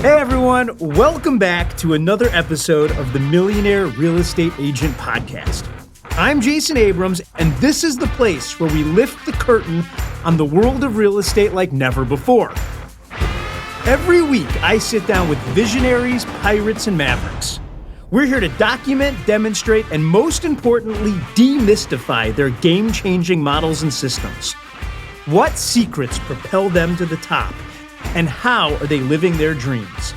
Hey everyone, welcome back to another episode of the Millionaire Real Estate Agent Podcast. I'm Jason Abrams, and this is the place where we lift the curtain on the world of real estate like never before. Every week, I sit down with visionaries, pirates, and mavericks. We're here to document, demonstrate, and most importantly, demystify their game-changing models and systems. What secrets propel them to the top? And how are they living their dreams?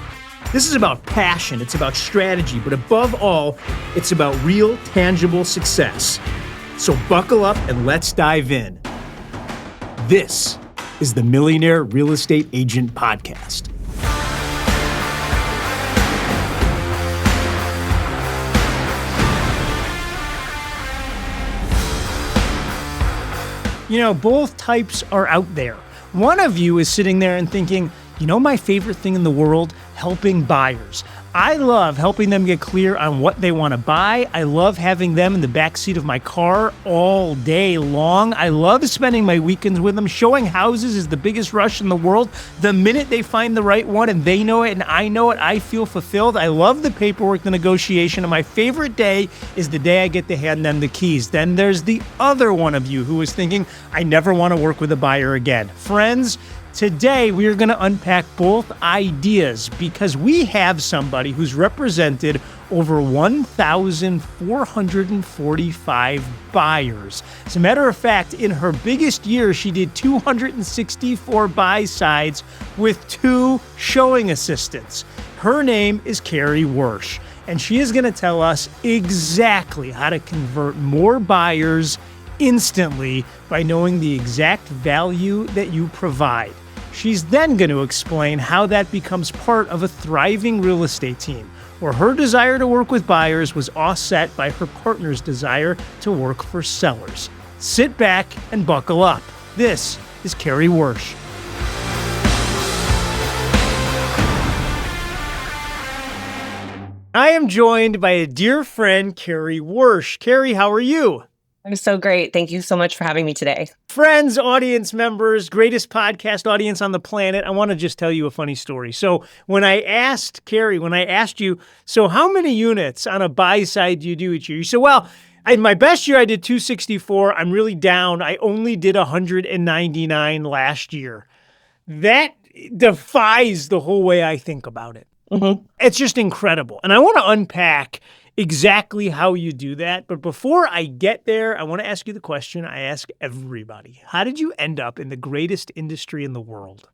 This is about passion, it's about strategy, but above all, it's about real, tangible success. So buckle up and let's dive in. This is the Millionaire Real Estate Agent Podcast. You know, both types are out there. One of you is sitting there and thinking, you know my favorite thing in the world? Helping buyers. I love helping them get clear on what they want to buy. I love having them in the backseat of my car all day long. I love spending my weekends with them. Showing houses is the biggest rush in the world. The minute they find the right one and they know it and I know it, I feel fulfilled. I love the paperwork, the negotiation, and my favorite day is the day I get to hand them the keys. Then there's the other one of you who is thinking, I never want to work with a buyer again. Friends, today, we are going to unpack both ideas because we have somebody who's represented over 1,445 buyers. As a matter of fact, in her biggest year, she did 264 buy-sides with 2 showing assistants. Her name is Kari Wyrsch, and she is going to tell us exactly how to convert more buyers instantly by knowing the exact value that you provide. She's then going to explain how that becomes part of a thriving real estate team, where her desire to work with buyers was offset by her partner's desire to work for sellers. Sit back and buckle up. This is Kari Wyrsch. I am joined by a dear friend, Kari Wyrsch. Kari, how are you? I'm so great. Thank you so much for having me today. Friends, audience members, greatest podcast audience on the planet, I want to just tell you a funny story. So when I asked you, so how many units on a buy side do you do each year? You said, well, in my best year, I did 264. I'm really down. I only did 199 last year. That defies the whole way I think about it. Mm-hmm. It's just incredible. And I want to unpack exactly how you do that. But before I get there, I want to ask you the question I ask everybody. How did you end up in the greatest industry in the world?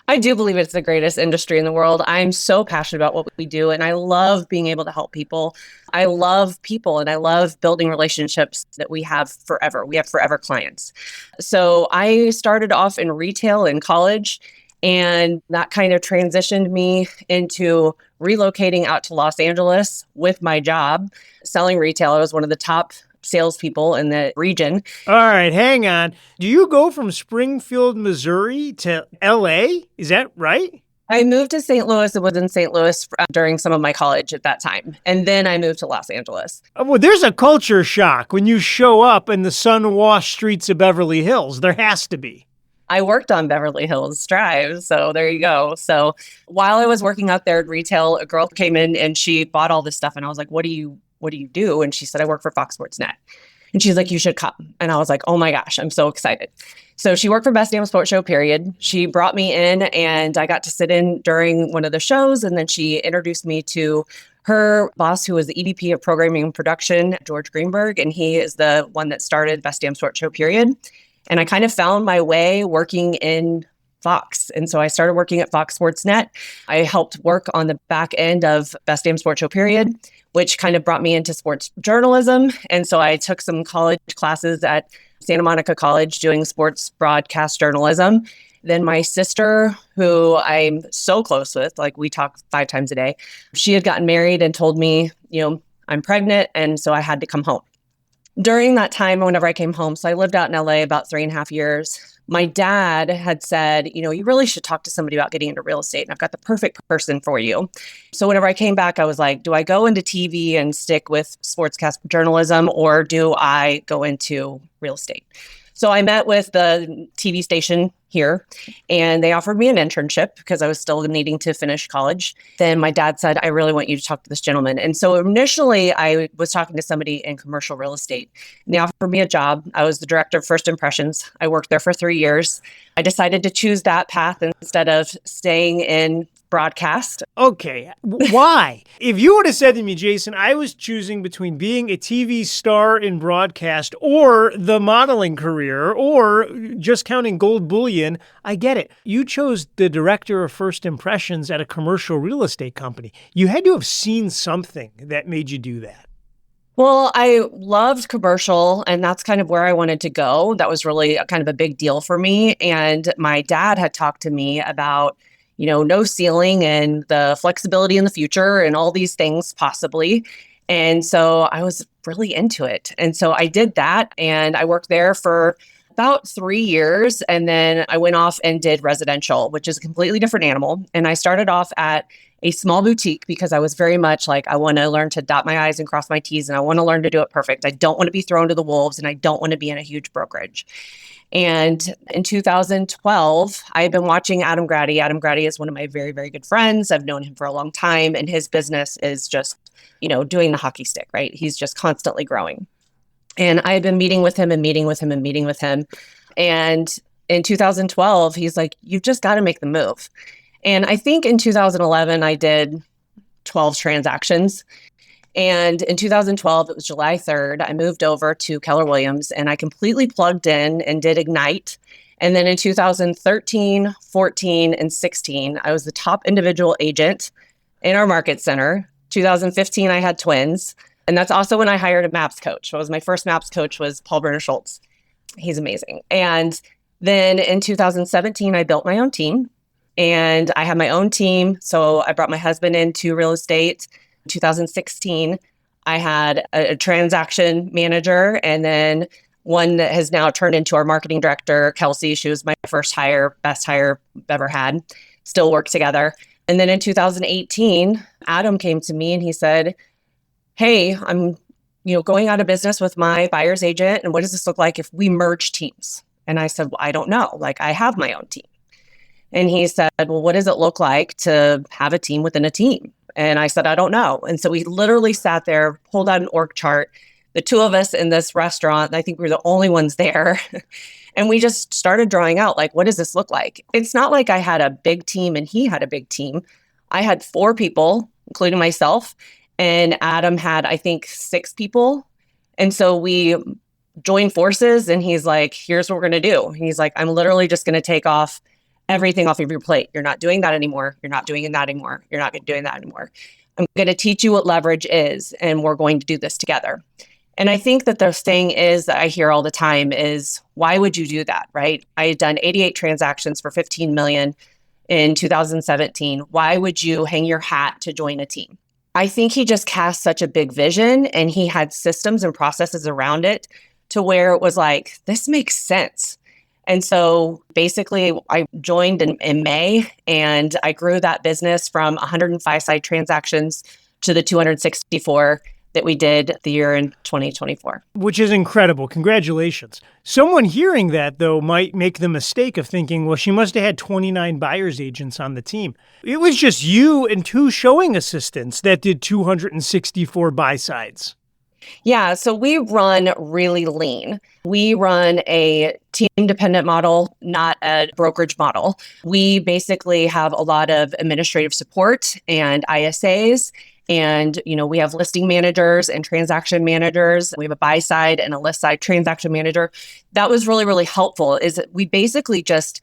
I do believe it's the greatest industry in the world. I'm so passionate about what we do, and I love being able to help people. I love people, and I love building relationships that we have forever. We have forever clients. So I started off in retail in college, and that kind of transitioned me into relocating out to Los Angeles with my job, selling retail. I was one of the top salespeople in the region. All right, hang on. Do you go from Springfield, Missouri to LA? Is that right? I moved to St. Louis and was in St. Louis during some of my college at that time. And then I moved to Los Angeles. Well, there's a culture shock when you show up in the sun-washed streets of Beverly Hills. There has to be. I worked on Beverly Hills Drive, so there you go. So while I was working out there at retail, a girl came in and she bought all this stuff, and I was like, "What do you do?" And she said, "I work for Fox Sports Net." And she's like, "You should come." And I was like, "Oh my gosh, I'm so excited." So she worked for Best Damn Sports Show, period. She brought me in, and I got to sit in during one of the shows, and then she introduced me to her boss, who was the EVP of Programming and Production, George Greenberg, and he is the one that started Best Damn Sports Show, period. And I kind of found my way working in Fox. And so I started working at Fox Sports Net. I helped work on the back end of Best Damn Sports Show, period, which kind of brought me into sports journalism. And so I took some college classes at Santa Monica College doing sports broadcast journalism. Then my sister, who I'm so close with, like we talk 5 times a day, she had gotten married and told me, I'm pregnant. And so I had to come home. During that time, whenever I came home, so I lived out in LA about 3.5 years, my dad had said, you really should talk to somebody about getting into real estate. And I've got the perfect person for you. So whenever I came back, I was like, do I go into TV and stick with sportscast journalism, or do I go into real estate? So I met with the TV station here and they offered me an internship because I was still needing to finish college. Then my dad said, I really want you to talk to this gentleman. And so initially I was talking to somebody in commercial real estate and they offered me a job. I was the director of first impressions. I worked there for 3 years. I decided to choose that path instead of staying in broadcast. Okay, why? If you would have said to me, Jason, I was choosing between being a TV star in broadcast or the modeling career or just counting gold bullion, I get it. You chose the director of first impressions at a commercial real estate company. You had to have seen something that made you do that. Well, I loved commercial, and that's kind of where I wanted to go. That was really kind of a big deal for me. And my dad had talked to me about, no ceiling and the flexibility in the future and all these things possibly. And so I was really into it. And so I did that and I worked there for about 3 years. And then I went off and did residential, which is a completely different animal. And I started off at a small boutique because I was very much like, I want to learn to dot my I's and cross my T's, and I want to learn to do it perfect. I don't want to be thrown to the wolves, and I don't want to be in a huge brokerage. And in 2012, I had been watching Adam Graddy. Adam Graddy is one of my very, very good friends. I've known him for a long time, and his business is just, doing the hockey stick, right? He's just constantly growing. And I had been meeting with him and meeting with him and meeting with him. And in 2012, he's like, you've just got to make the move. And I think in 2011, I did 12 transactions. And in 2012, it was July 3rd, I moved over to Keller Williams and I completely plugged in and did Ignite. And then in 2013, 14, and 16, I was the top individual agent in our market center. 2015, I had twins. And that's also when I hired a MAPS coach. My first MAPS coach was Paul Brenner Schultz. He's amazing. And then in 2017, I built my own team. And I had my own team. So I brought my husband into real estate. In 2016, I had a transaction manager and then one that has now turned into our marketing director, Kelsey. She was my first hire, best hire I've ever had. Still work together. And then in 2018, Adam came to me and he said, hey, I'm going out of business with my buyer's agent. And what does this look like if we merge teams? And I said, well, I don't know. I have my own team. And he said, well, what does it look like to have a team within a team? And I said, I don't know. And so we literally sat there, pulled out an org chart, the two of us in this restaurant. I think we were the only ones there. And we just started drawing out, what does this look like? It's not like I had a big team and he had a big team. I had 4 people, including myself. And Adam had, I think, 6 people. And so we joined forces and he's like, here's what we're going to do. He's like, I'm literally just going to take everything off of your plate. You're not doing that anymore. You're not doing that anymore. You're not doing that anymore. I'm going to teach you what leverage is, and we're going to do this together. And I think that the thing is that I hear all the time is, why would you do that, right? I had done 88 transactions for $15 million in 2017. Why would you hang your hat to join a team? I think he just cast such a big vision and he had systems and processes around it to where it was like, this makes sense. And so basically I joined in May and I grew that business from 105 side transactions to the 264 that we did the year in 2024. Which is incredible. Congratulations. Someone hearing that, though, might make the mistake of thinking, well, she must have had 29 buyer's agents on the team. It was just you and 2 showing assistants that did 264 buy sides. Yeah, so we run really lean. We run a team-dependent model, not a brokerage model. We basically have a lot of administrative support and ISAs. And, we have listing managers and transaction managers. We have a buy side and a list side transaction manager. That was really, really helpful is that we basically just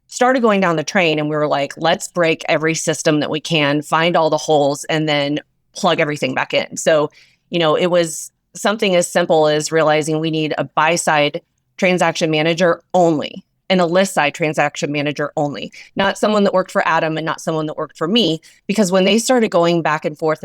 started going down the train and we were like, let's break every system that we can, find all the holes, and then plug everything back in. So, it was something as simple as realizing we need a buy side transaction manager only and a list side transaction manager only, not someone that worked for Adam and not someone that worked for me. Because when they started going back and forth,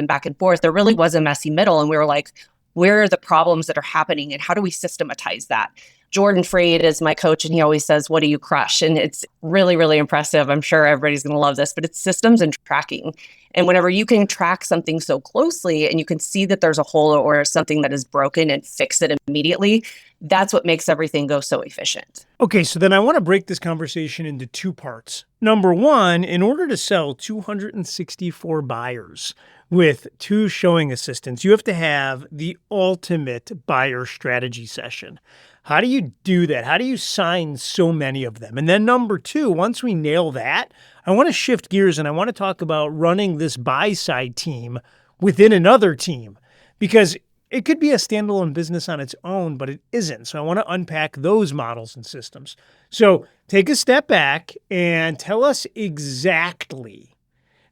there really was a messy middle. And we were like, where are the problems that are happening and how do we systematize that? Jordan Freed is my coach, and he always says, what do you crush? And it's really, really impressive. I'm sure everybody's going to love this, but it's systems and tracking. And whenever you can track something so closely and you can see that there's a hole or something that is broken and fix it immediately, that's what makes everything go so efficient. Okay, so then I want to break this conversation into two parts. Number one, in order to sell 264 buyers with 2 showing assistants, you have to have the ultimate buyer strategy session. How do you do that? How do you sign so many of them? And then number 2, once we nail that, I want to shift gears and I want to talk about running this buy-side team within another team, because it could be a standalone business on its own, but it isn't. So I want to unpack those models and systems. So take a step back and tell us exactly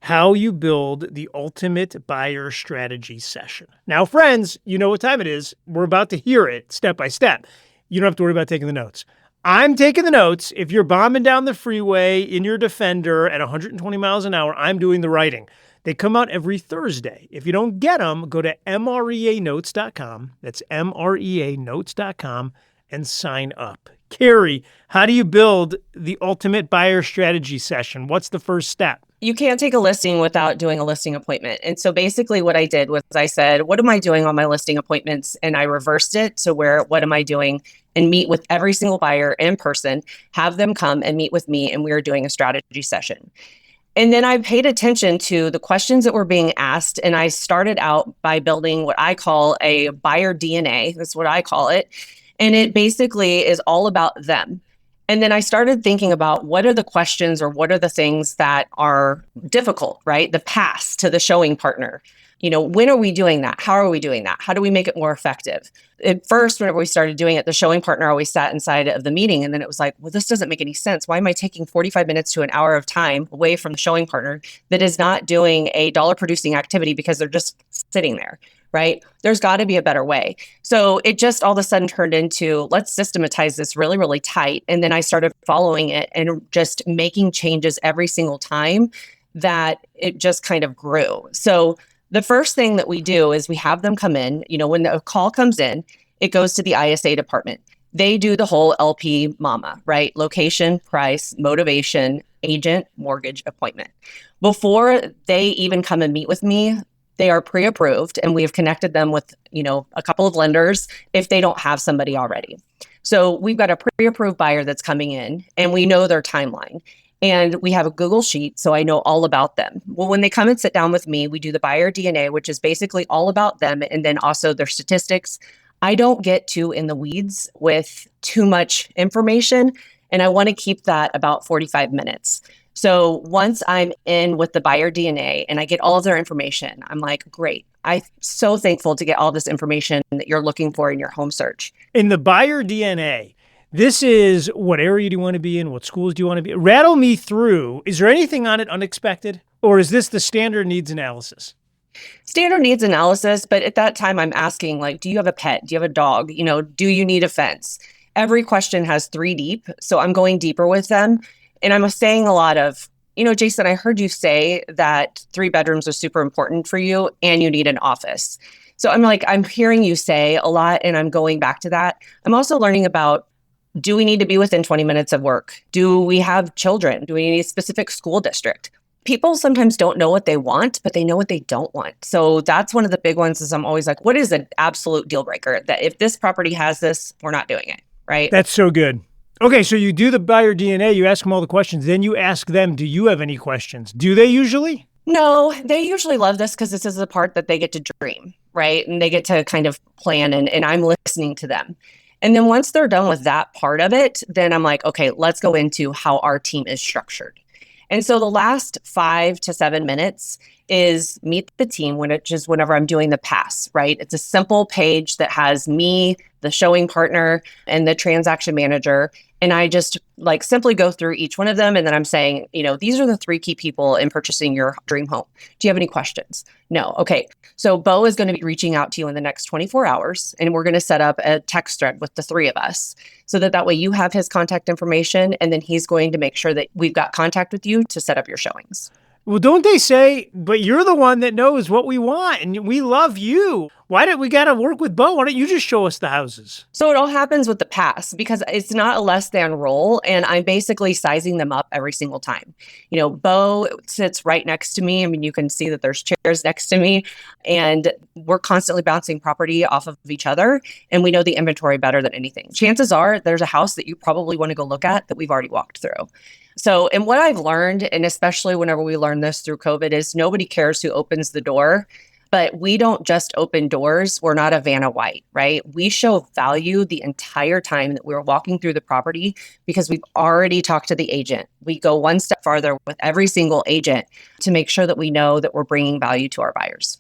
how you build the ultimate buyer strategy session. Now, friends, you know what time it is. We're about to hear it step by step. You don't have to worry about taking the notes. I'm taking the notes. If you're bombing down the freeway in your Defender at 120 miles an hour, I'm doing the writing. They come out every Thursday. If you don't get them, go to MREAnotes.com. That's MREAnotes.com and sign up. Kari, how do you build the ultimate buyer strategy session? What's the first step? You can't take a listing without doing a listing appointment. And so basically what I did was I said, what am I doing on my listing appointments? And I reversed it. So what am I doing? And meet with every single buyer in person, have them come and meet with me. And we were doing a strategy session. And then I paid attention to the questions that were being asked. And I started out by building what I call a buyer DNA. That's what I call it. And it basically is all about them. And then I started thinking about what are the questions or what are the things that are difficult, right? The pass to the showing partner. When are we doing that? How are we doing that? How do we make it more effective? At first, whenever we started doing it, the showing partner always sat inside of the meeting. And then it was like, well, this doesn't make any sense. Why am I taking 45 minutes to an hour of time away from the showing partner that is not doing a dollar producing activity because they're just sitting there, right? There's got to be a better way. So it just all of a sudden turned into, let's systematize this really, really tight. And then I started following it and just making changes every single time that it just kind of grew. So the first thing that we do is we have them come in. When the call comes in, it goes to the ISA department. They do the whole LP mama, right? Location, price, motivation, agent, mortgage, appointment. Before they even come and meet with me, they are pre-approved and we have connected them with, a couple of lenders if they don't have somebody already. So we've got a pre-approved buyer that's coming in and we know their timeline. And we have a Google sheet, so I know all about them. Well, when they come and sit down with me, we do the buyer DNA, which is basically all about them, and then also their statistics. I don't get too in the weeds with too much information, and I want to keep that about 45 minutes. So once I'm in with the buyer DNA and I get all of their information, I'm like, great. I'm so thankful to get all this information that you're looking for in your home search. In the buyer DNA, this is what area do you want to be in? What schools do you want to be? Rattle me through. Is there anything on it unexpected? Or is this the standard needs analysis? Standard needs analysis. But at that time, I'm asking, do you have a pet? Do you have a dog? Do you need a fence? Every question has 3 deep. So I'm going deeper with them. And I'm saying a lot of, Jason, I heard you say that 3 bedrooms are super important for you and you need an office. So I'm hearing you say a lot and I'm going back to that. I'm also learning about, do we need to be within 20 minutes of work? Do we have children? Do we need a specific school district? People sometimes don't know what they want, but they know what they don't want. So that's one of the big ones is I'm always like, what is an absolute deal breaker? That if this property has this, we're not doing it, right? That's so good. Okay, so you do the buyer DNA, you ask them all the questions, then you ask them, do you have any questions? Do they usually? No, they usually love this because this is the part that they get to dream, right? And they get to kind of plan and I'm listening to them. And then once they're done with that part of it, then I'm like, okay, let's go into how our team is structured. And so the last 5 to 7 minutes is meet the team, which is whenever I'm doing the pass, right? It's a simple page that has me, the showing partner, and the transaction manager. And I just simply go through each one of them. And then I'm saying, these are the 3 key people in purchasing your dream home. Do you have any questions? No. Okay. So Bo is going to be reaching out to you in the next 24 hours. And we're going to set up a text thread with the 3 of us so that way you have his contact information. And then he's going to make sure that we've got contact with you to set up your showings. Well, don't they say, but you're the one that knows what we want and we love you. Why did we got to work with Bo? Why don't you just show us the houses? So it all happens with the pass because it's not a less than role. And I'm basically sizing them up every single time. Bo sits right next to me. I mean, you can see that there's chairs next to me and we're constantly bouncing property off of each other. And we know the inventory better than anything. Chances are there's a house that you probably want to go look at that we've already walked through. So, and what I've learned, and especially whenever we learn this through COVID, is nobody cares who opens the door. But we don't just open doors. We're not a Vanna White, right? We show value the entire time that we're walking through the property because we've already talked to the agent. We go one step farther with every single agent to make sure that we know that we're bringing value to our buyers.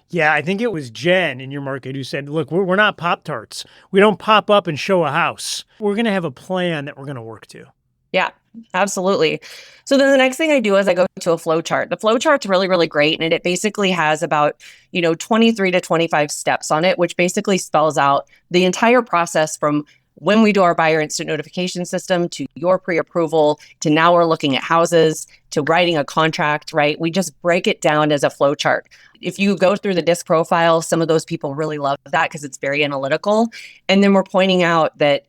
Yeah, I think it was Jen in your market who said, look, we're not Pop-Tarts. We don't pop up and show a house. We're going to have a plan that we're going to work to. Yeah, absolutely. So then the next thing I do is I go to a flow chart. The flow chart's really, really great. And it basically has about, 23 to 25 steps on it, which basically spells out the entire process from when we do our buyer instant notification system to your pre-approval to now we're looking at houses to writing a contract, right? We just break it down as a flow chart. If you go through the disc profile, some of those people really love that because it's very analytical. And then we're pointing out that,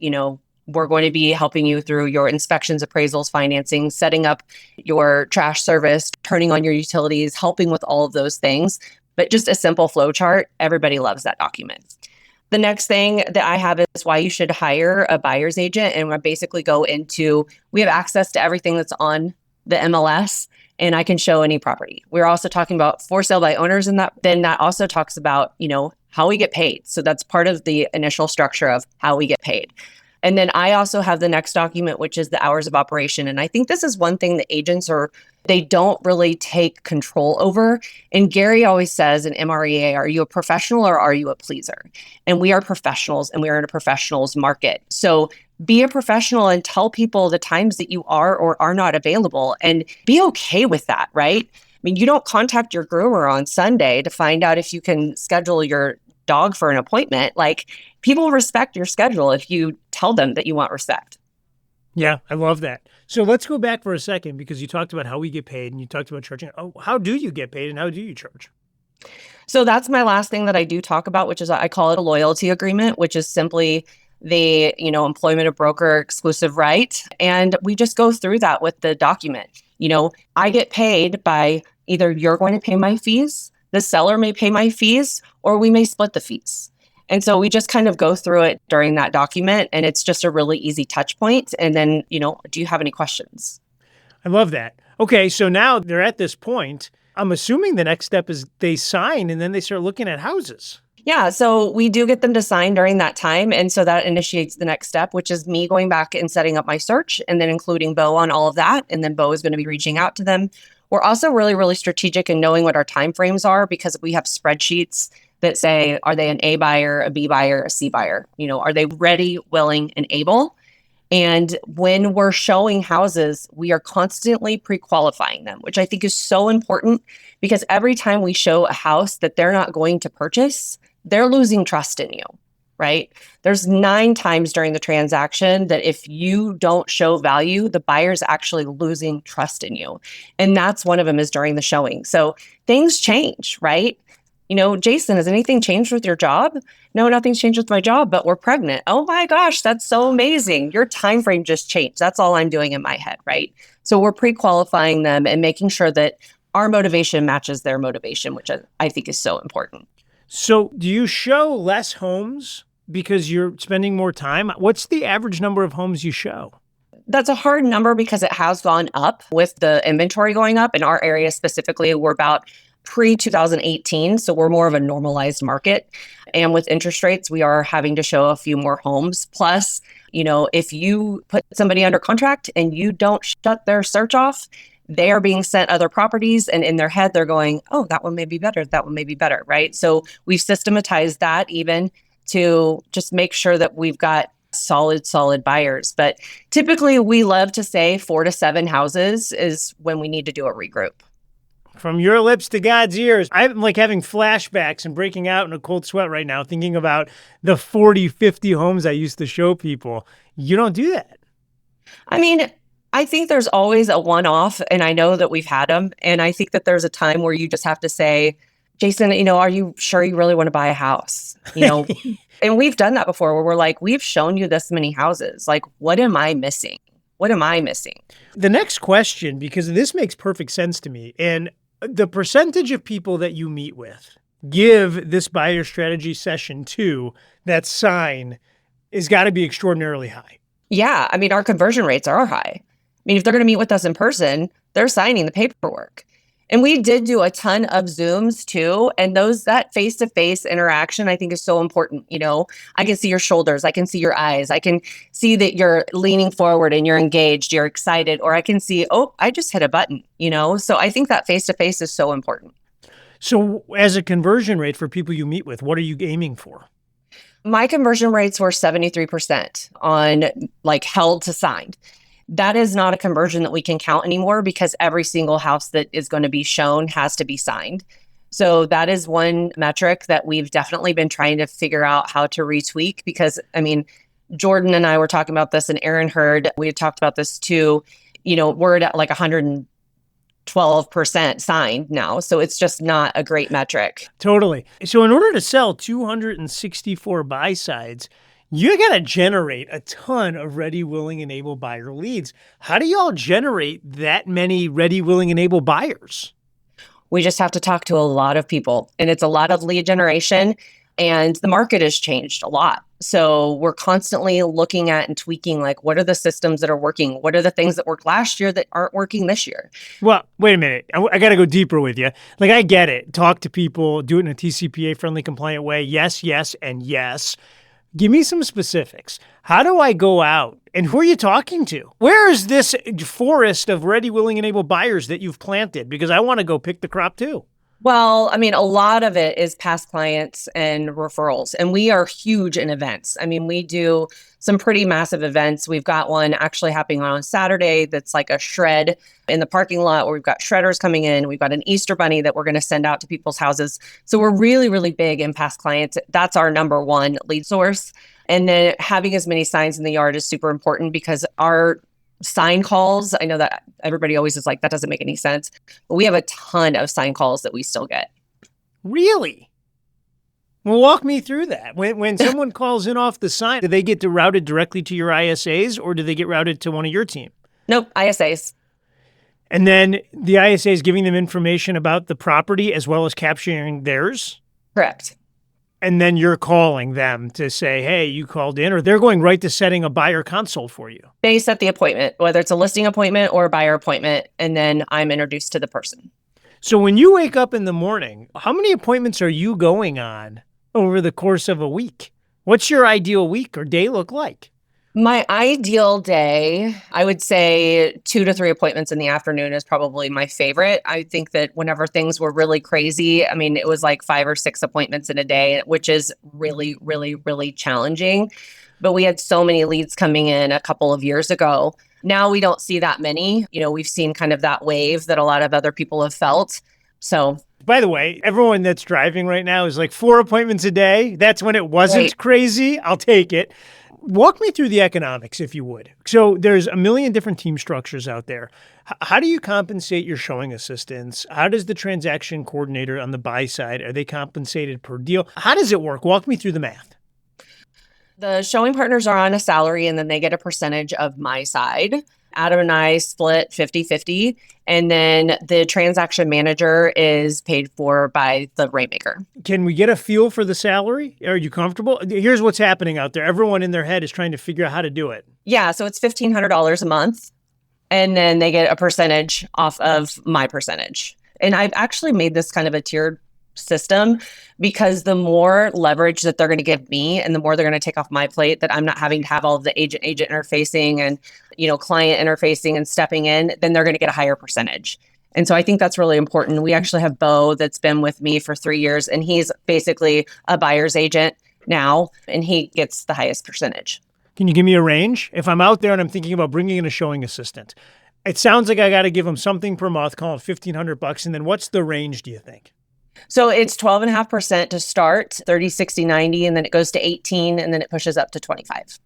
we're going to be helping you through your inspections, appraisals, financing, setting up your trash service, turning on your utilities, helping with all of those things. But just a simple flow chart, everybody loves that document. The next thing that I have is why you should hire a buyer's agent. And we basically go into, we have access to everything that's on the MLS and I can show any property. We're also talking about for sale by owners and then that also talks about, how we get paid. So that's part of the initial structure of how we get paid. And then I also have the next document, which is the hours of operation. And I think this is one thing that agents they don't really take control over. And Gary always says in MREA, are you a professional or are you a pleaser? And we are professionals and we are in a professionals market. So be a professional and tell people the times that you are or are not available and be okay with that, right? I mean, you don't contact your groomer on Sunday to find out if you can schedule your dog for an appointment. Like, people respect your schedule if you tell them that you want respect. Yeah, I love that. So let's go back for a second because you talked about how we get paid and you talked about charging. Oh, how do you get paid and how do you charge? So that's my last thing that I do talk about, which is I call it a loyalty agreement, which is simply the, employment of broker exclusive right. And we just go through that with the document. I get paid by either you're going to pay my fees, the seller may pay my fees, or we may split the fees. And so we just kind of go through it during that document and it's just a really easy touch point. And then, do you have any questions? I love that. Okay, so now they're at this point. I'm assuming the next step is they sign and then they start looking at houses. Yeah, so we do get them to sign during that time. And so that initiates the next step, which is me going back and setting up my search and then including Bo on all of that. And then Bo is going to be reaching out to them. We're also really, really strategic in knowing what our timeframes are because we have spreadsheets that say, are they an A buyer, a B buyer, a C buyer? Are they ready, willing, and able? And when we're showing houses, we are constantly pre-qualifying them, which I think is so important because every time we show a house that they're not going to purchase, they're losing trust in you, right? There's 9 times during the transaction that if you don't show value, the buyer's actually losing trust in you. And that's one of them is during the showing. So things change, right? Jason, has anything changed with your job? No, nothing's changed with my job, but we're pregnant. Oh my gosh, that's so amazing. Your time frame just changed. That's all I'm doing in my head, right? So we're pre-qualifying them and making sure that our motivation matches their motivation, which I think is so important. So do you show less homes because you're spending more time? What's the average number of homes you show? That's a hard number because it has gone up with the inventory going up. In our area specifically, we're about pre-2018. So we're more of a normalized market. And with interest rates, we are having to show a few more homes. Plus, if you put somebody under contract and you don't shut their search off, they are being sent other properties. And in their head, they're going, oh, that one may be better. That one may be better, right? So we've systematized that even to just make sure that we've got solid buyers. But typically, we love to say 4 to 7 houses is when we need to do a regroup. From your lips to God's ears, I'm like having flashbacks and breaking out in a cold sweat right now, thinking about the 40, 50 homes I used to show people. You don't do that. I mean, I think there's always a one-off, and I know that we've had them. And I think that there's a time where you just have to say, Jason, are you sure you really want to buy a house? And we've done that before where we're like, we've shown you this many houses. Like, what am I missing? What am I missing? The next question, because this makes perfect sense to me, and the percentage of people that you meet with give this buyer strategy session to that sign has got to be extraordinarily high. Yeah. I mean, our conversion rates are high. I mean, if they're going to meet with us in person, they're signing the paperwork. And we did do a ton of Zooms too. And that face-to-face interaction, I think, is so important. I can see your shoulders. I can see your eyes. I can see that you're leaning forward and you're engaged, you're excited, or I can see, oh, I just hit a button, So I think that face-to-face is so important. So as a conversion rate for people you meet with, what are you aiming for? My conversion rates were 73% on held to signed. That is not a conversion that we can count anymore because every single house that is going to be shown has to be signed. So that is one metric that we've definitely been trying to figure out how to retweak because, Jordan and I were talking about this and Aaron heard, we had talked about this too. We're at 112% signed now. So it's just not a great metric. Totally. So in order to sell 264 buy sides, you got to generate a ton of ready, willing, and able buyer leads. How do y'all generate that many ready, willing, and able buyers? We just have to talk to a lot of people, and it's a lot of lead generation, and the market has changed a lot. So we're constantly looking at and tweaking, what are the systems that are working? What are the things that worked last year that aren't working this year? Well, wait a minute. I got to go deeper with you. I get it. Talk to people, do it in a TCPA-friendly, compliant way. Yes, yes, and yes. Give me some specifics. How do I go out and who are you talking to? Where is this forest of ready, willing, and able buyers that you've planted? Because I want to go pick the crop too. Well, a lot of it is past clients and referrals, and we are huge in events. We do some pretty massive events. We've got one actually happening on Saturday that's like a shred in the parking lot where we've got shredders coming in. We've got an Easter bunny that we're going to send out to people's houses. So we're really, really big in past clients. That's our number one lead source. And then having as many signs in the yard is super important because our sign calls, I know that everybody always is like, that doesn't make any sense. But we have a ton of sign calls that we still get. Really? Well, walk me through that. When someone calls in off the sign, do they get routed directly to your ISAs or do they get routed to one of your team? Nope, ISAs. And then the ISA is giving them information about the property as well as capturing theirs? Correct. And then you're calling them to say, hey, you called in, or they're going right to setting a buyer consult for you. They set the appointment, whether it's a listing appointment or a buyer appointment, and then I'm introduced to the person. So when you wake up in the morning, how many appointments are you going on over the course of a week? What's your ideal week or day look like? My ideal day, I would say 2 to 3 appointments in the afternoon is probably my favorite. I think that whenever things were really crazy, it was 5 or 6 appointments in a day, which is really, really, really challenging. But we had so many leads coming in a couple of years ago. Now we don't see that many. We've seen kind of that wave that a lot of other people have felt. So, by the way, everyone that's driving right now is 4 appointments a day. That's when it wasn't crazy. I'll take it. Walk me through the economics, if you would. So there's a million different team structures out there. How do you compensate your showing assistants? How does the transaction coordinator on the buy side, are they compensated per deal? How does it work? Walk me through the math. The showing partners are on a salary and then they get a percentage of my side. Adam and I split 50-50. And then the transaction manager is paid for by the rainmaker. Can we get a feel for the salary? Are you comfortable? Here's what's happening out there. Everyone in their head is trying to figure out how to do it. Yeah, so it's $1,500 a month. And then they get a percentage off of my percentage. And I've actually made this kind of a tiered system because the more leverage that they're going to give me and the more they're going to take off my plate, that I'm not having to have all of the agent interfacing and client interfacing and stepping in, then they're going to get a higher percentage. And so I think that's really important. We actually have Bo that's been with me for 3 years, and he's basically a buyer's agent now, and he gets the highest percentage. Can you give me a range? If I'm out there and I'm thinking about bringing in a showing assistant, it sounds like I got to give them something per month, call it $1,500, and then what's the range, do you think? So it's 12.5% to start, 30, 60, 90, and then it goes to 18, and then it pushes up to 25.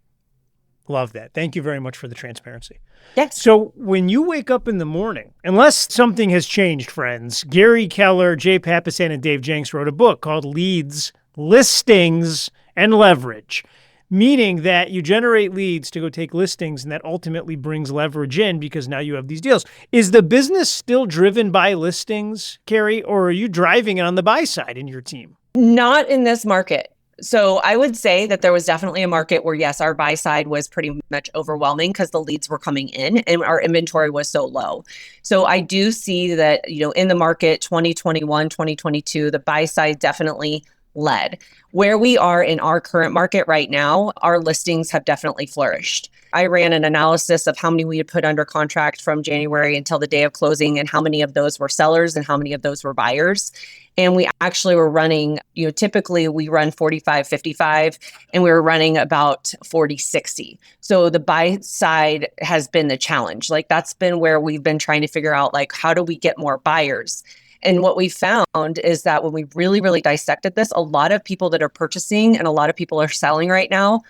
Love that. Thank you very much for the transparency. Yes. So when you wake up in the morning, unless something has changed, friends, Gary Keller, Jay Papasan, and Dave Jenks wrote a book called Leads, Listings, and Leverage, meaning that you generate leads to go take listings, and that ultimately brings leverage in because now you have these deals. Is the business still driven by listings, Kari, or are you driving it on the buy side in your team? Not in this market. So I would say that there was definitely a market where, yes, our buy side was pretty much overwhelming because the leads were coming in and our inventory was so low. So I do see that, in the market 2021, 2022, the buy side definitely led. Where we are in our current market right now, our listings have definitely flourished. I ran an analysis of how many we had put under contract from January until the day of closing and how many of those were sellers and how many of those were buyers. And we actually were running, typically we run 45-55 and we were running about 40-60. So the buy side has been the challenge. Like that's been where we've been trying to figure out, like, how do we get more buyers? And what we found is that when we really, really dissected this, a lot of people that are purchasing and a lot of people are selling right now,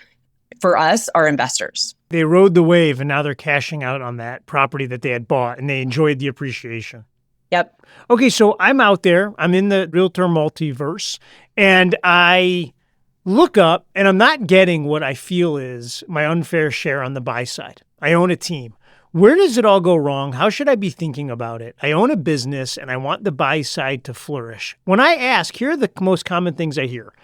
for us, are investors. They rode the wave and now they're cashing out on that property that they had bought and they enjoyed the appreciation. Yep. Okay, so I'm out there. I'm in the realtor multiverse and I look up and I'm not getting what I feel is my unfair share on the buy side. I own a team. Where does it all go wrong? How should I be thinking about it? I own a business and I want the buy side to flourish. When I ask, here are the most common things I hear.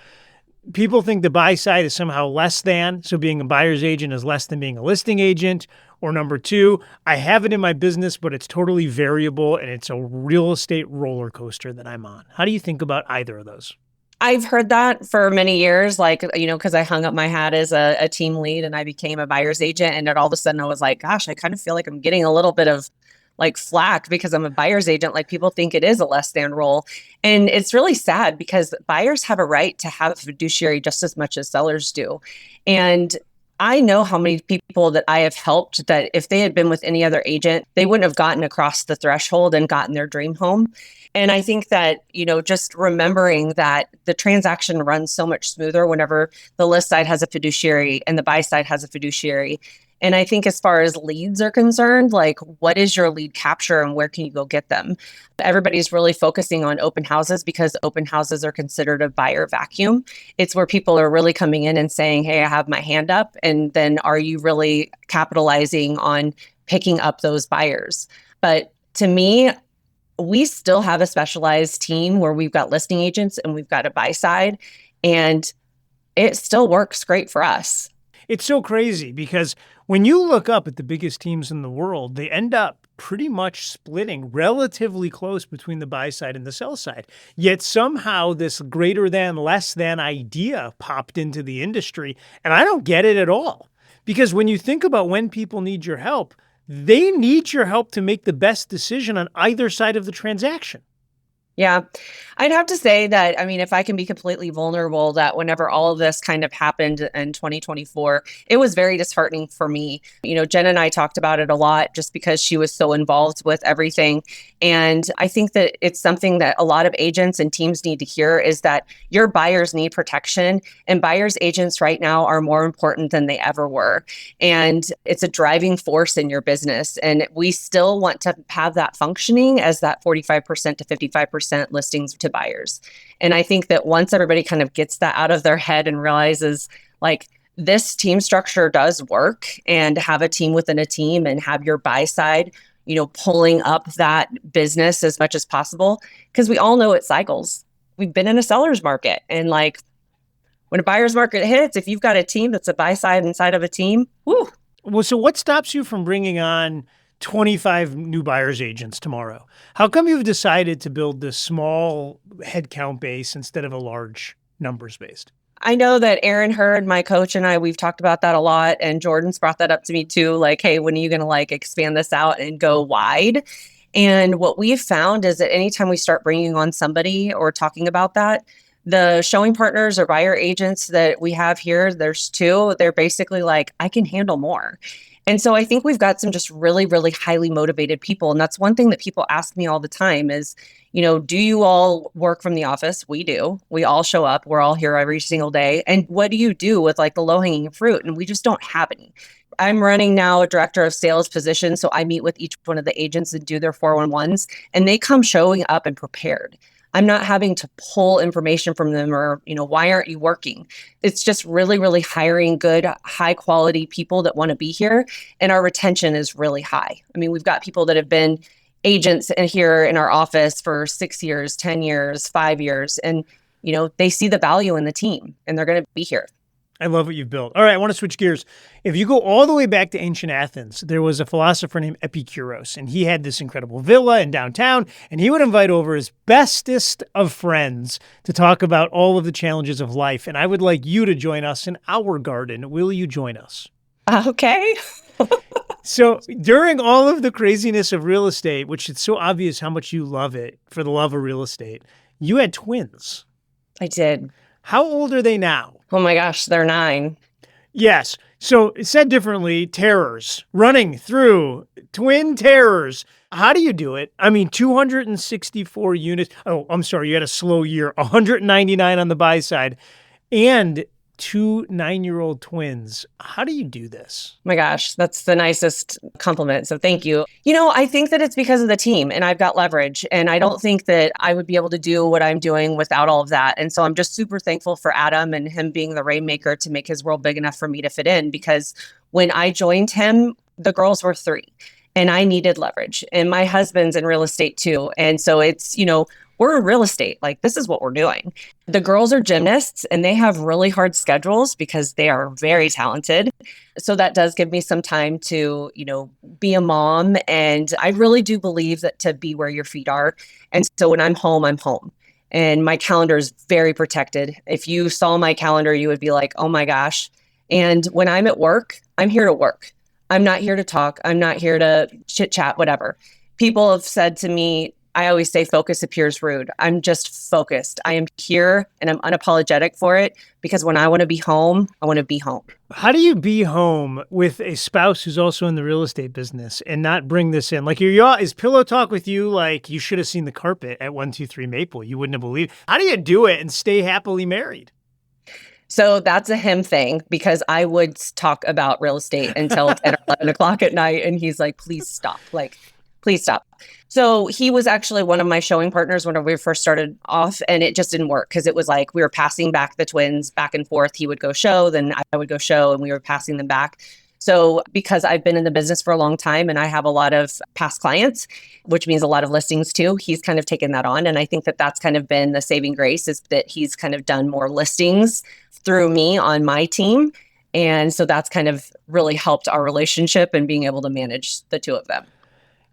People think the buy side is somehow less than, so being a buyer's agent is less than being a listing agent. Or number two, I have it in my business, but it's totally variable and it's a real estate roller coaster that I'm on. How do you think about either of those? I've heard that for many years, because I hung up my hat as a team lead and I became a buyer's agent. And then all of a sudden I was like, gosh, I kind of feel like I'm getting a little bit of like flack because I'm a buyer's agent. Like people think it is a less than role. And it's really sad because buyers have a right to have a fiduciary just as much as sellers do. And I know how many people that I have helped that if they had been with any other agent, they wouldn't have gotten across the threshold and gotten their dream home. And I think that, just remembering that the transaction runs so much smoother whenever the list side has a fiduciary and the buy side has a fiduciary. And I think as far as leads are concerned, like what is your lead capture and where can you go get them? Everybody's really focusing on open houses because open houses are considered a buyer vacuum. It's where people are really coming in and saying, hey, I have my hand up. And then are you really capitalizing on picking up those buyers? But to me, we still have a specialized team where we've got listing agents and we've got a buy side, and it still works great for us. It's so crazy because when you look up at the biggest teams in the world, they end up pretty much splitting relatively close between the buy side and the sell side. Yet somehow this greater than, less than idea popped into the industry, and I don't get it at all. Because when you think about when people need your help, they need your help to make the best decision on either side of the transaction. Yeah, I'd have to say that, if I can be completely vulnerable, that whenever all of this kind of happened in 2024, it was very disheartening for me. Jen and I talked about it a lot just because she was so involved with everything. And I think that it's something that a lot of agents and teams need to hear is that your buyers need protection and buyers agents right now are more important than they ever were. And it's a driving force in your business. And we still want to have that functioning as that 45% to 55% listings to buyers. And I think that once everybody kind of gets that out of their head and realizes like this team structure does work and have a team within a team and have your buy side, pulling up that business as much as possible, because we all know it cycles. We've been in a seller's market and like when a buyer's market hits, if you've got a team that's a buy side inside of a team, whoo. Well, so what stops you from bringing on 25 new buyer's agents tomorrow? How come you've decided to build this small headcount base instead of a large numbers based? I know that Aaron Hurd, my coach, and I, we've talked about that a lot. And Jordan's brought that up to me too. Like, hey, when are you going to like expand this out and go wide? And what we've found is that anytime we start bringing on somebody or talking about that, the showing partners or buyer agents that we have here, there's two, they're basically like, I can handle more. And so I think we've got some just really, really highly motivated people. And that's one thing that people ask me all the time is, do you all work from the office? We do. We all show up. We're all here every single day. And what do you do with like the low hanging fruit? And we just don't have any. I'm running now a director of sales position. So I meet with each one of the agents and do their 411s, and they come showing up and prepared. I'm not having to pull information from them or, why aren't you working? It's just really, really hiring good, high quality people that want to be here. And our retention is really high. I mean, we've got people that have been agents here in our office for 6 years, 10 years, 5 years. And, they see the value in the team and they're going to be here. I love what you've built. All right, I want to switch gears. If you go all the way back to ancient Athens, there was a philosopher named Epicurus, and he had this incredible villa in downtown, and he would invite over his bestest of friends to talk about all of the challenges of life. And I would like you to join us in our garden. Will you join us? Okay. So during all of the craziness of real estate, which it's so obvious how much you love it for the love of real estate, you had twins. I did. How old are they now? Oh my gosh, they're 9. Yes. So said differently, terrors, running through twin terrors. How do you do it? I mean, 264 units. Oh, I'm sorry. You had a slow year. 199 on the buy side and 2 9-year-old twins. How do you do this? Oh my gosh, that's the nicest compliment. So thank you. I think that it's because of the team and I've got leverage, and I don't think that I would be able to do what I'm doing without all of that. And so I'm just super thankful for Adam and him being the rainmaker to make his world big enough for me to fit in, because when I joined him, the girls were 3 and I needed leverage, and my husband's in real estate too. And so it's, we're in real estate. Like, this is what we're doing. The girls are gymnasts and they have really hard schedules because they are very talented. So that does give me some time to, be a mom. And I really do believe that to be where your feet are. And so when I'm home, I'm home. And my calendar is very protected. If you saw my calendar, you would be like, oh my gosh. And when I'm at work, I'm here to work. I'm not here to talk. I'm not here to chit chat, whatever. People have said to me, I always say focus appears rude. I'm just focused. I am here and I'm unapologetic for it, because when I want to be home, I want to be home. How do you be home with a spouse who's also in the real estate business and not bring this in? Like, is pillow talk with you like you should have seen the carpet at 123 Maple? You wouldn't have believed. How do you do it and stay happily married? So that's a him thing, because I would talk about real estate until 10 or 11 o'clock at night. And he's like, please stop. Please stop. So he was actually one of my showing partners when we first started off, and it just didn't work because it was like we were passing back the twins back and forth. He would go show, then I would go show, and we were passing them back. So because I've been in the business for a long time and I have a lot of past clients, which means a lot of listings too, he's kind of taken that on. And I think that that's kind of been the saving grace, is that he's kind of done more listings through me on my team. And so that's kind of really helped our relationship and being able to manage the two of them.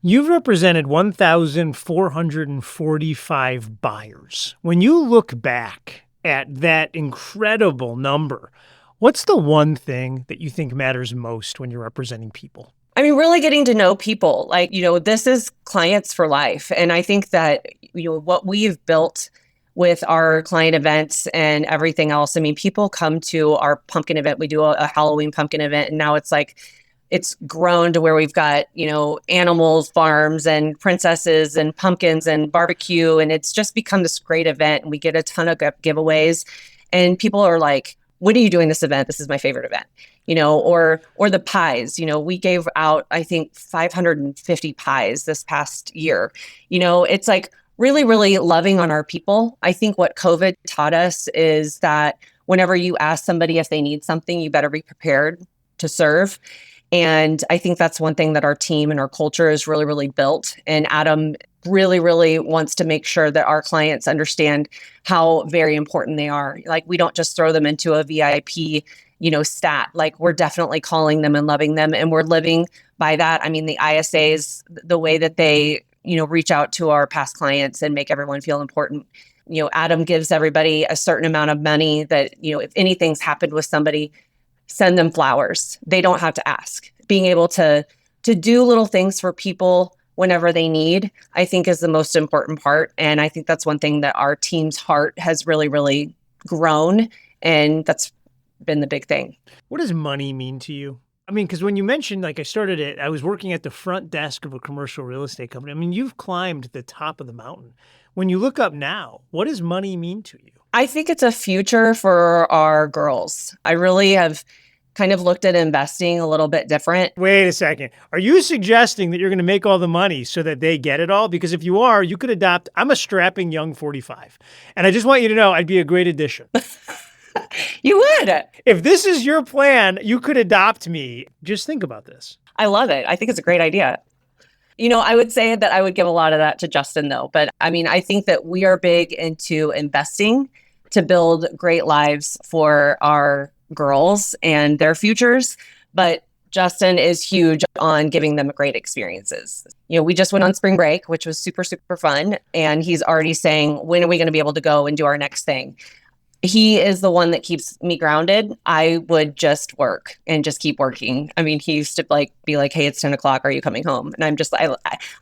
You've represented 1,445 buyers. When you look back at that incredible number, what's the one thing that you think matters most when you're representing people? I mean, really getting to know people. Like, this is clients for life. And I think that, what we've built with our client events and everything else, I mean, people come to our pumpkin event. We do a Halloween pumpkin event, and now it's like, it's grown to where we've got, animals, farms, and princesses, and pumpkins, and barbecue. And it's just become this great event. And we get a ton of giveaways. And people are like, when are you doing this event? This is my favorite event. Or the pies. We gave out, I think, 550 pies this past year. It's like really, really loving on our people. I think what COVID taught us is that whenever you ask somebody if they need something, you better be prepared to serve. And I think that's one thing that our team and our culture is really, really built. And Adam really, really wants to make sure that our clients understand how very important they are. Like, we don't just throw them into a VIP, stat. Like, we're definitely calling them and loving them. And we're living by that. I mean, the ISAs, the way that they, reach out to our past clients and make everyone feel important. Adam gives everybody a certain amount of money that, if anything's happened with somebody, send them flowers. They don't have to ask. Being able to do little things for people whenever they need, I think, is the most important part. And I think that's one thing that our team's heart has really, really grown. And that's been the big thing. What does money mean to you? I mean, because when you mentioned, like, I was working at the front desk of a commercial real estate company. I mean, you've climbed the top of the mountain. When you look up now, what does money mean to you? I think it's a future for our girls. I really have kind of looked at investing a little bit different. Wait a second. Are you suggesting that you're going to make all the money so that they get it all? Because if you are, you could adopt. I'm a strapping young 45. And I just want you to know I'd be a great addition. You would. If this is your plan, you could adopt me. Just think about this. I love it. I think it's a great idea. I would say that I would give a lot of that to Justin, though. But I think that we are big into investing to build great lives for our girls and their futures. But Justin is huge on giving them great experiences. We just went on spring break, which was super, super fun. And he's already saying, when are we going to be able to go and do our next thing? He is the one that keeps me grounded. I would just work and just keep working. He used to be like, hey, it's 10 o'clock. Are you coming home? And I'm just,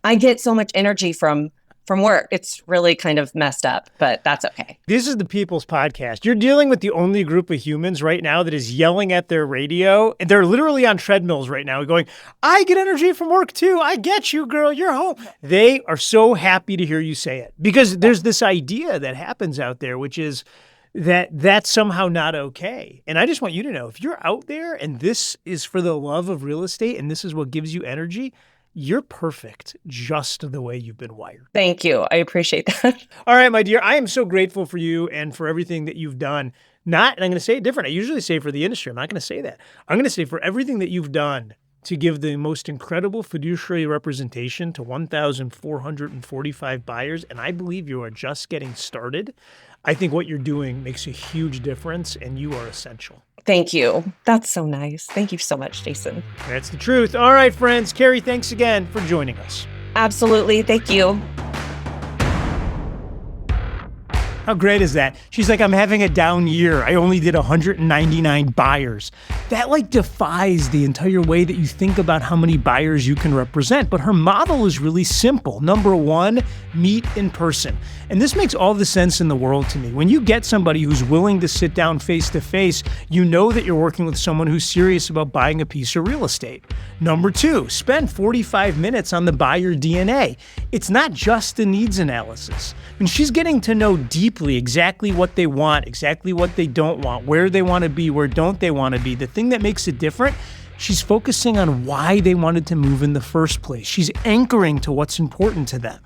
I get so much energy from work. It's really kind of messed up, but that's okay. This is the People's Podcast. You're dealing with the only group of humans right now that is yelling at their radio. And they're literally on treadmills right now going, I get energy from work too. I get you, girl. You're home. They are so happy to hear you say it because there's this idea that happens out there, which is that's somehow not okay. And I just want you to know, if you're out there and this is for the love of real estate and this is what gives you energy, you're perfect just the way you've been wired. Thank you. I appreciate that. All right, my dear, I am so grateful for you and for everything that you've done. And I'm going to say it different. I usually say for the industry. I'm not going to say that. I'm going to say for everything that you've done to give the most incredible fiduciary representation to 1,445 buyers. And I believe you are just getting started. I think what you're doing makes a huge difference, and you are essential. Thank you. That's so nice. Thank you so much, Jason. That's the truth. All right, friends. Kari, thanks again for joining us. Absolutely. Thank you. How great is that? She's like, I'm having a down year. I only did 199 buyers. That defies the entire way that you think about how many buyers you can represent. But her model is really simple. Number one, meet in person. And this makes all the sense in the world to me. When you get somebody who's willing to sit down face to face, you know that you're working with someone who's serious about buying a piece of real estate. Number two, spend 45 minutes on the buyer DNA. It's not just the needs analysis. She's getting to know deeply exactly what they want, exactly what they don't want, where they want to be, where don't they want to be. The thing that makes it different, she's focusing on why they wanted to move in the first place. She's anchoring to what's important to them.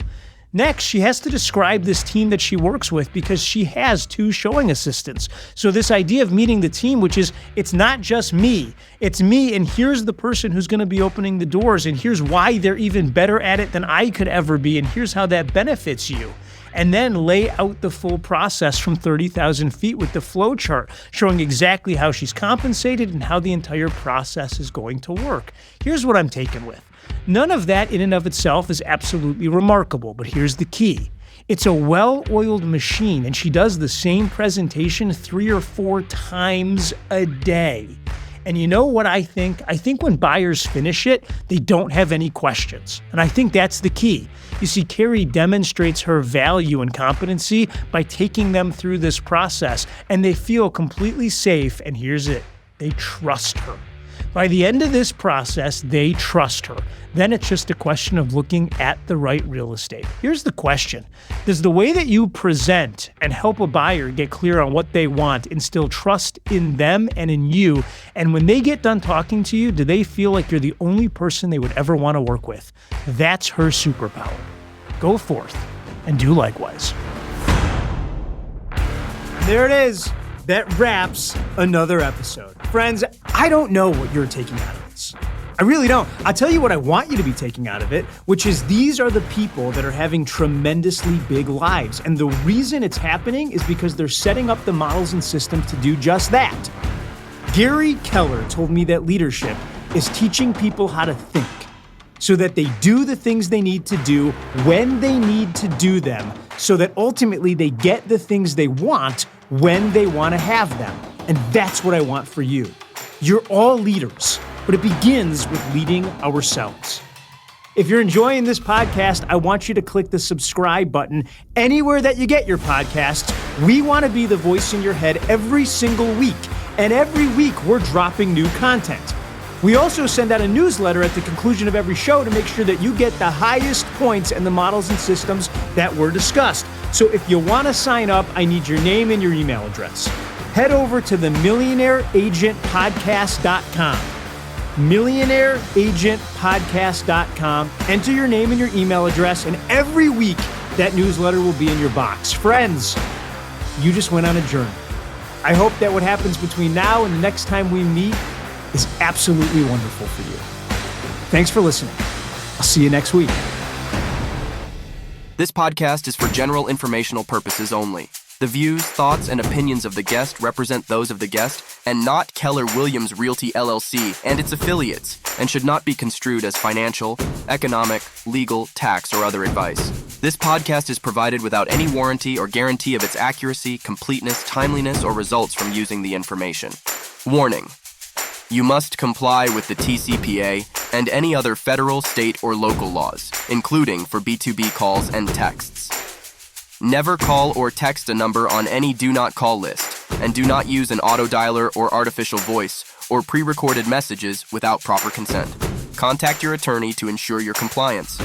Next, she has to describe this team that she works with because she has 2 showing assistants. So this idea of meeting the team, which is, it's not just me, it's me, and here's the person who's going to be opening the doors, and here's why they're even better at it than I could ever be, and here's how that benefits you. And then lay out the full process from 30,000 feet with the flow chart, showing exactly how she's compensated and how the entire process is going to work. Here's what I'm taking with. None of that in and of itself is absolutely remarkable, but here's the key. It's a well-oiled machine, and she does the same presentation 3 or 4 times a day. And you know what I think? I think when buyers finish it, they don't have any questions. And I think that's the key. You see, Kari demonstrates her value and competency by taking them through this process, and they feel completely safe, and here's it, they trust her. By the end of this process, they trust her. Then it's just a question of looking at the right real estate. Here's the question. Does the way that you present and help a buyer get clear on what they want instill trust in them and in you? And when they get done talking to you, do they feel like you're the only person they would ever want to work with? That's her superpower. Go forth and do likewise. There it is. That wraps another episode. Friends, I don't know what you're taking out of this. I really don't. I'll tell you what I want you to be taking out of it, which is these are the people that are having tremendously big lives. And the reason it's happening is because they're setting up the models and systems to do just that. Gary Keller told me that leadership is teaching people how to think so that they do the things they need to do when they need to do them, so that ultimately they get the things they want when they want to have them. And that's what I want for you. You're all leaders, but it begins with leading ourselves. If you're enjoying this podcast, I want you to click the subscribe button anywhere that you get your podcasts. We want to be the voice in your head every single week. And every week we're dropping new content. We also send out a newsletter at the conclusion of every show to make sure that you get the highest points and the models and systems that were discussed. So if you want to sign up, I need your name and your email address. head over to the millionaireagentpodcast.com. millionaireagentpodcast.com. Enter your name and your email address, and every week that newsletter will be in your box. Friends, you just went on a journey. I hope that what happens between now and the next time we meet is absolutely wonderful for you. Thanks for listening. I'll see you next week. This podcast is for general informational purposes only. The views, thoughts, and opinions of the guest represent those of the guest and not Keller Williams Realty LLC and its affiliates, and should not be construed as financial, economic, legal, tax, or other advice. This podcast is provided without any warranty or guarantee of its accuracy, completeness, timeliness, or results from using the information. Warning: you must comply with the TCPA and any other federal, state, or local laws, including for B2B calls and texts. Never call or text a number on any do not call list, and do not use an auto dialer or artificial voice or pre-recorded messages without proper consent. Contact your attorney to ensure your compliance.